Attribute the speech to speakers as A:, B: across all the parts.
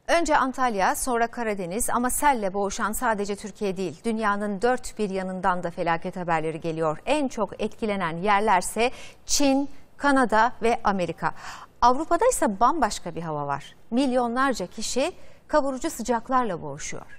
A: Önce Antalya, sonra Karadeniz ama selle boğuşan sadece Türkiye değil, dünyanın dört bir yanından da felaket haberleri geliyor. En çok etkilenen yerlerse Çin, Kanada ve Amerika. Avrupa'da ise bambaşka bir hava var. Milyonlarca kişi kavurucu sıcaklarla boğuşuyor.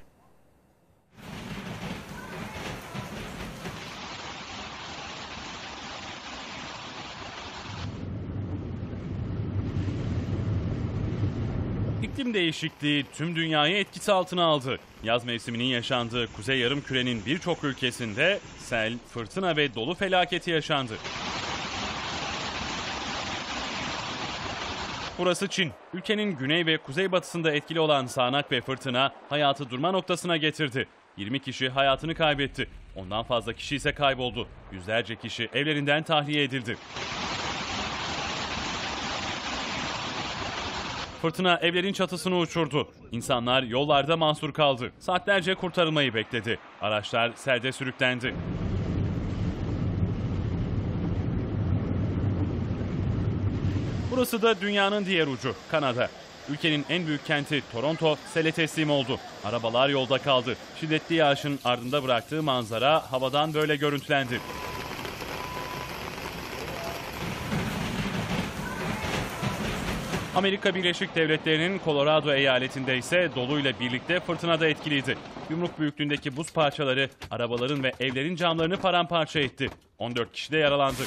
B: İklim değişikliği tüm dünyayı etkisi altına aldı. Yaz mevsiminin yaşandığı Kuzey Yarımküre'nin birçok ülkesinde sel, fırtına ve dolu felaketi yaşandı. Burası Çin. Ülkenin güney ve kuzeybatısında etkili olan sağanak ve fırtına hayatı durma noktasına getirdi. 20 kişi hayatını kaybetti. Ondan fazla kişi ise kayboldu. Yüzlerce kişi evlerinden tahliye edildi. Fırtına evlerin çatısını uçurdu. İnsanlar yollarda mahsur kaldı. Saatlerce kurtarılmayı bekledi. Araçlar selde sürüklendi. Burası da dünyanın diğer ucu, Kanada. Ülkenin en büyük kenti Toronto sele teslim oldu. Arabalar yolda kaldı. Şiddetli yağışın ardında bıraktığı manzara havadan böyle görüntülendi. Amerika Birleşik Devletleri'nin Colorado eyaletinde ise doluyla birlikte fırtına da etkiliydi. Yumruk büyüklüğündeki buz parçaları arabaların ve evlerin camlarını paramparça etti. 14 kişi de yaralandı.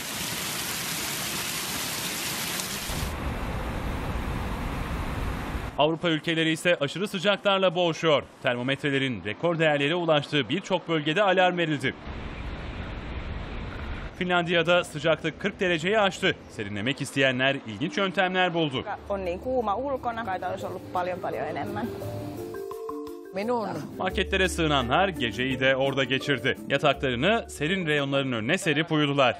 B: Avrupa ülkeleri ise aşırı sıcaklarla boğuşuyor. Termometrelerin rekor değerlere ulaştığı birçok bölgede alarm verildi. Finlandiya'da sıcaklık 40 dereceyi aştı. Serinlemek isteyenler ilginç yöntemler buldu. Marketlere sığınanlar geceyi de orada geçirdi. Yataklarını serin reyonların önüne serip uyudular.